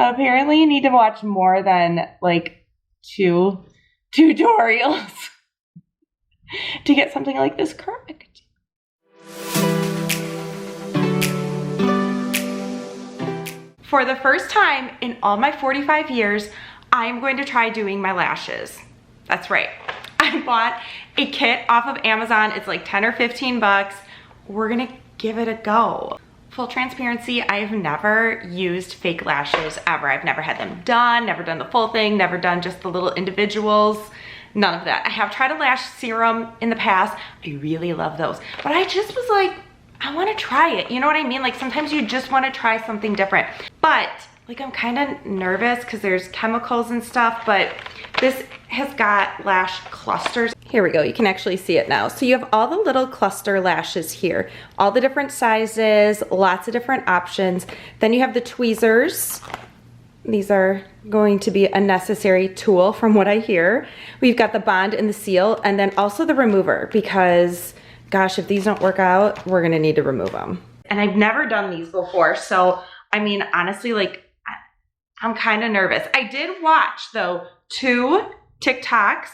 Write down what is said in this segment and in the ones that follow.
Apparently you need to watch more than like 2 tutorials to get something like this correct. For the first time in all my 45 years, I'm going to try doing my lashes. That's right. I bought a kit off of Amazon. It's like 10 or 15 bucks. We're gonna give it a go. Full transparency, I have never used fake lashes ever. I've never had them done, never done the full thing, never done just the little individuals, none of that. I have tried a lash serum in the past. I really love those. But I just was like, I wanna try it. You know what I mean? Like sometimes you just wanna try something different. But like I'm kind of nervous because there's chemicals and stuff, but this has got lash clusters. Here we go, you can actually see it now. So you have all the little cluster lashes here, all the different sizes, lots of different options. Then you have the tweezers. These are going to be a necessary tool from what I hear. We've got the bond and the seal, and then also the remover because gosh, if these don't work out, we're gonna need to remove them. And I've never done these before, so I mean, honestly, like, I'm kind of nervous. I did watch, though, 2 TikToks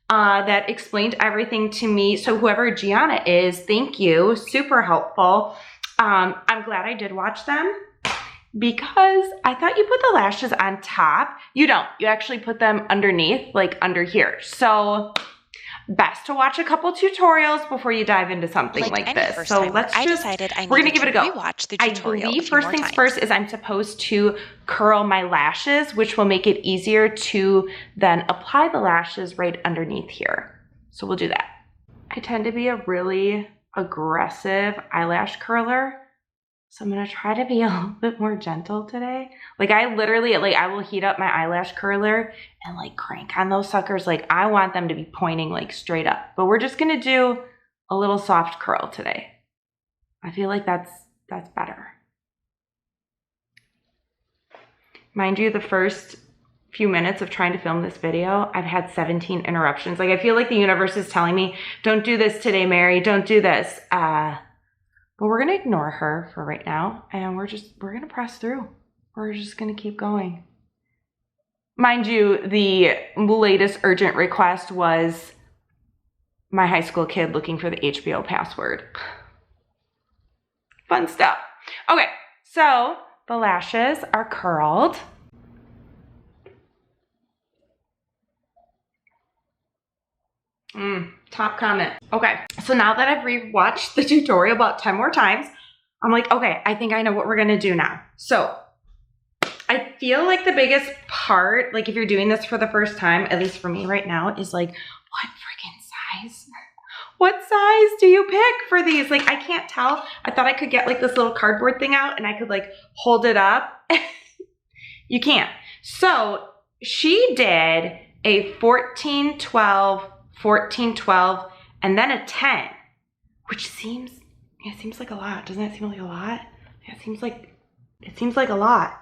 that explained everything to me. So whoever Gianna is, thank you, super helpful. I'm glad I did watch them because I thought you put the lashes on top. You don't, you actually put them underneath, like under here. So best to watch a couple tutorials before you dive into something like this. So let's we're gonna give it a go. I believe first things first is I'm supposed to curl my lashes, which will make it easier to then apply the lashes right underneath here. So we'll do that. I tend to be a really aggressive eyelash curler. So I'm gonna try to be a little bit more gentle today. Like I literally, like I will heat up my eyelash curler and like crank on those suckers. Like I want them to be pointing like straight up, but we're just gonna do a little soft curl today. I feel like that's better. Mind you, the first few minutes of trying to film this video, I've had 17 interruptions. Like I feel like the universe is telling me, don't do this today, Mary, don't do this. But we're gonna ignore her for right now and we're gonna press through. We're just gonna keep going. Mind you, the latest urgent request was my high school kid looking for the HBO password. Fun stuff. Okay, so the lashes are curled. Top comment. Okay, so now that I've rewatched the tutorial about 10 more times, I'm like, okay, I think I know what we're gonna do now. So I feel like the biggest part, like if you're doing this for the first time, at least for me right now, is like, what freaking size? What size do you pick for these? Like, I can't tell. I thought I could get like this little cardboard thing out and I could like hold it up. You can't. So she did a 14, 12, 14, 12, and then a 10, which seems like a lot. Doesn't it seem like a lot? It seems like a lot.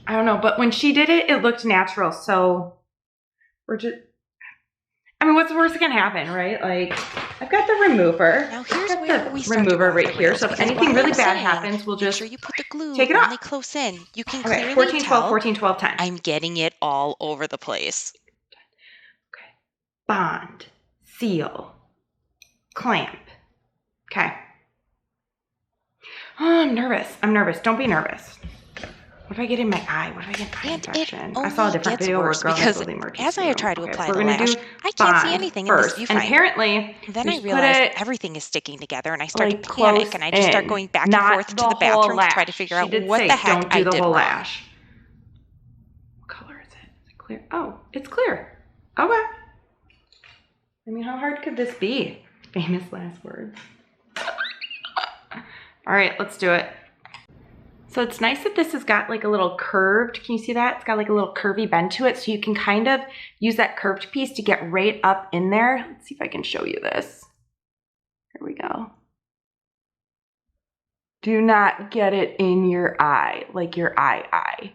I don't know, but when she did it, it looked natural. So we're just, I mean, what's the worst that can happen, right? Like, I've got the remover. Now here's where we start remover right here. So if anything really bad happens, we'll just you put the glue take it off. really close in. You can Okay, clearly 14, 12, tell 14, 12, 10. I'm getting it all over the place. Okay. Bond, seal, clamp. Okay. Oh, I'm nervous. Don't be nervous. What if I get in my eye? What if I get an eye infection? I saw a different video where a girl had to go to the emergency room. As I try to apply the we're gonna lash, do I can't see anything in this first. viewfinder. And apparently, then I realized everything is sticking together, and I start to like panic, and I just start going back and forth to the bathroom to try to figure out what the heck I did wrong. Lash. What color is it? Is it clear? Oh, it's clear. Okay. I mean, how hard could this be? Famous last words. All right, let's do it. So it's nice that this has got like a little curved, can you see that? It's got like a little curvy bend to it, so you can kind of use that curved piece to get right up in there. Let's see if I can show you this. Here we go. Do not get it in your eye, like your eye.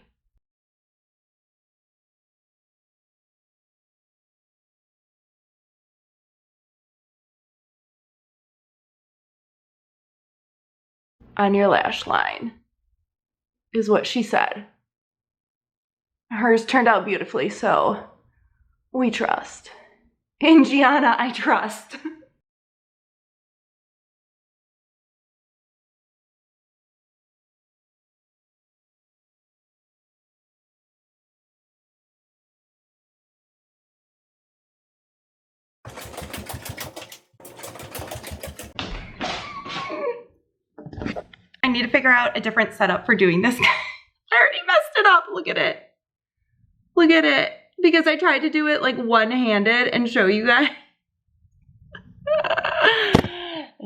On your lash line, is what she said. Hers turned out beautifully, so we trust. In Gianna, I trust. I need to figure out a different setup for doing this. I already messed it up. Look at it. Look at it. Because I tried to do it like one-handed and show you guys.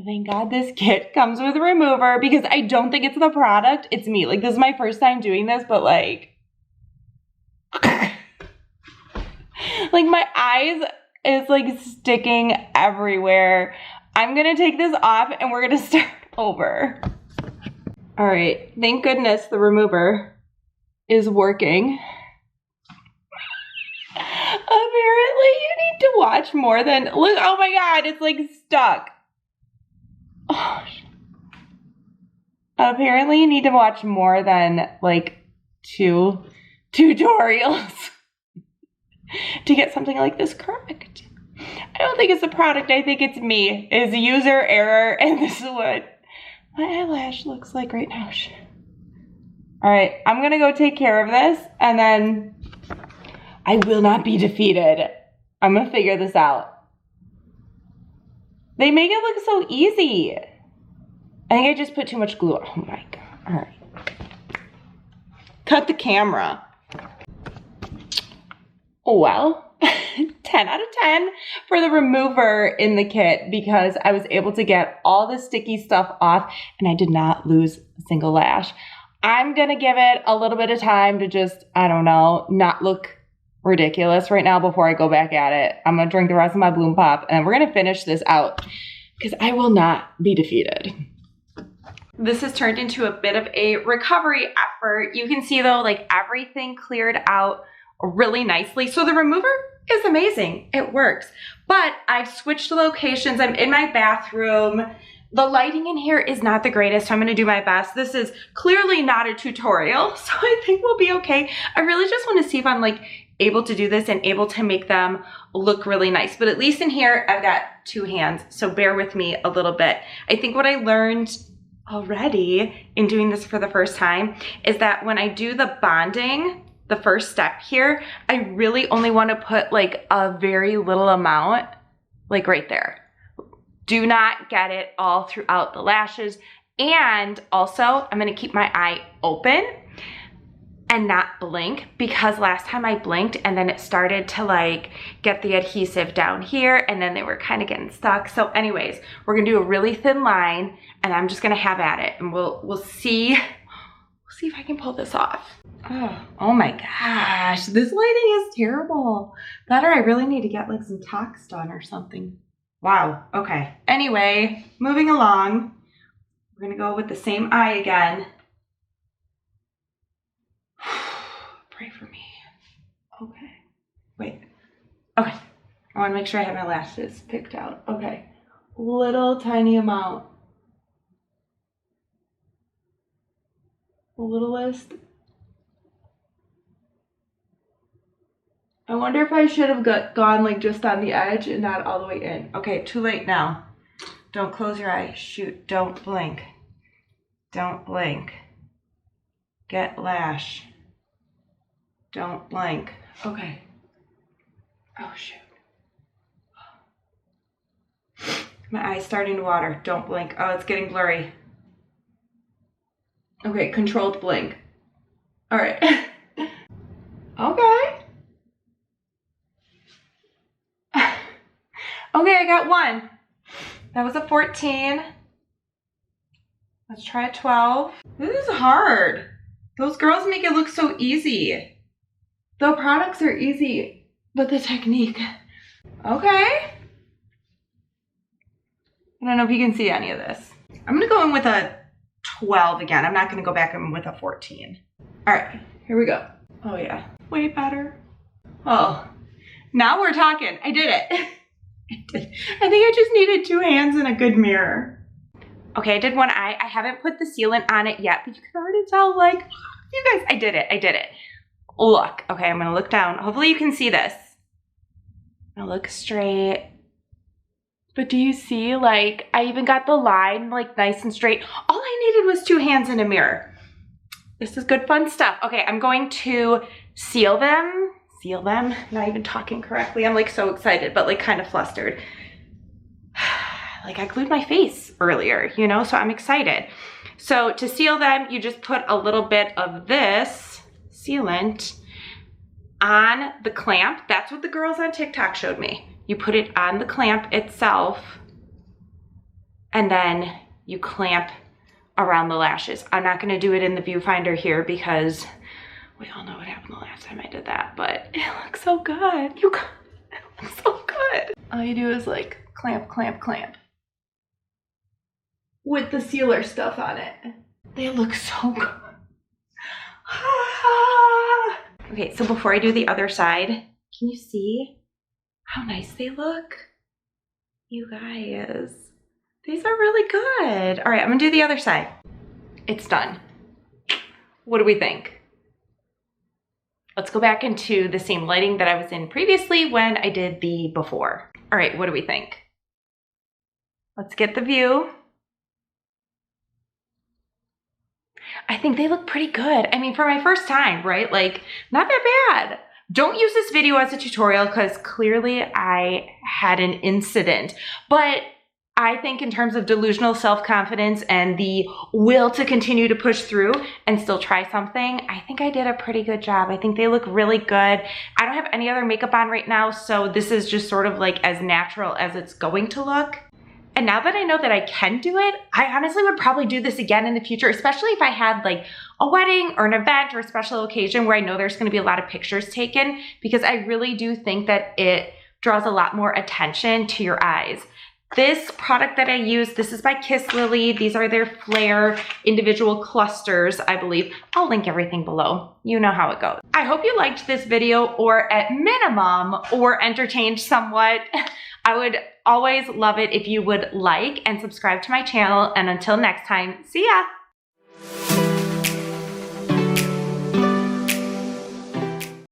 Thank God this kit comes with a remover because I don't think it's the product. It's me. Like, this is my first time doing this, but like my eyes is like sticking everywhere. I'm gonna take this off and we're gonna start over. All right, thank goodness the remover is working. Apparently you need to watch more than, look, oh my God, it's like stuck. Oh, apparently you need to watch more than like 2 tutorials to get something like this correct. I don't think it's the product, I think it's me. It's user error, and this is what my eyelash looks like right now. All right, I'm gonna go take care of this, and then I will not be defeated. I'm gonna figure this out. They make it look so easy. I think I just put too much glue. Oh my God, all right. Cut the camera. Oh, well, 10 out of 10 for the remover in the kit because I was able to get all the sticky stuff off and I did not lose a single lash. I'm gonna give it a little bit of time to just, I don't know, not look ridiculous right now before I go back at it. I'm gonna drink the rest of my Bloom Pop and we're gonna finish this out because I will not be defeated. This has turned into a bit of a recovery effort. You can see though, like everything cleared out really nicely. So the remover is amazing. It works. But I've switched locations. I'm in my bathroom. The lighting in here is not the greatest, so I'm gonna do my best. This is clearly not a tutorial, so I think we'll be okay. I really just wanna see if I'm like able to do this and able to make them look really nice. But at least in here, I've got 2 hands, so bear with me a little bit. I think what I learned already in doing this for the first time is that when I do the bonding, the first step here, I really only want to put like a very little amount, like right there. Do not get it all throughout the lashes. And also, I'm going to keep my eye open and not blink because last time I blinked and then it started to like get the adhesive down here and then they were kind of getting stuck. So anyways, we're going to do a really thin line and I'm just going to have at it and we'll see if I can pull this off. Oh my gosh, this lighting is terrible. That or I really need to get like some talks done or something. Wow, okay. Anyway, moving along. We're gonna go with the same eye again. Pray for me. Okay, wait. Okay, I wanna make sure I have my lashes picked out. Okay, little tiny amount. The littlest. I wonder if I should have gone like just on the edge and not all the way in. Okay, too late now. Don't close your eyes. Shoot, don't blink. Don't blink. Get lash. Don't blink. Okay. Oh shoot. My eye's starting to water. Don't blink. Oh, it's getting blurry. Okay, controlled blink. All right. Okay. Okay, I got 1. That was a 14. Let's try a 12. This is hard. Those girls make it look so easy. The products are easy, but the technique. Okay. I don't know if you can see any of this. I'm gonna go in with a 12 again. I'm not gonna go back in with a 14. All right, here we go. Oh yeah, way better. Oh, now we're talking. I did it. I think I just needed 2 hands and a good mirror. Okay, I did one eye. I haven't put the sealant on it yet, but you can already tell, like, you guys, I did it. look. Okay, I'm gonna look down. Hopefully you can see this. I'm gonna look straight. But do you see, like, I even got the line, like, nice and straight. All I needed was 2 hands in a mirror. This is good, fun stuff. Okay, I'm going to seal them. Seal them? Not even talking correctly. I'm, like, so excited, but, like, kind of flustered. Like, I glued my face earlier, you know, so I'm excited. So to seal them, you just put a little bit of this sealant on the clamp. That's what the girls on TikTok showed me. You put it on the clamp itself, and then you clamp around the lashes. I'm not gonna do it in the viewfinder here because we all know what happened the last time I did that, but it looks so good. It looks so good. All you do is like clamp, clamp, clamp with the sealer stuff on it. They look so good. Okay, so before I do the other side, can you see how nice they look? You guys, these are really good. All right, I'm gonna do the other side. It's done. What do we think? Let's go back into the same lighting that I was in previously when I did the before. All right, what do we think? Let's get the view. I think they look pretty good. I mean, for my first time, right? Like, not that bad. Don't use this video as a tutorial because clearly I had an incident. But I think in terms of delusional self-confidence and the will to continue to push through and still try something, I think I did a pretty good job. I think they look really good. I don't have any other makeup on right now, so this is just sort of like as natural as it's going to look. And now that I know that I can do it, I honestly would probably do this again in the future, especially if I had like a wedding or an event or a special occasion where I know there's gonna be a lot of pictures taken, because I really do think that it draws a lot more attention to your eyes. This product that I use, this is by Kiss Lily. These are their Flare individual clusters, I believe. I'll link everything below. You know how it goes. I hope you liked this video, or at minimum, or entertained somewhat. I would always love it if you would like and subscribe to my channel. And until next time, see ya.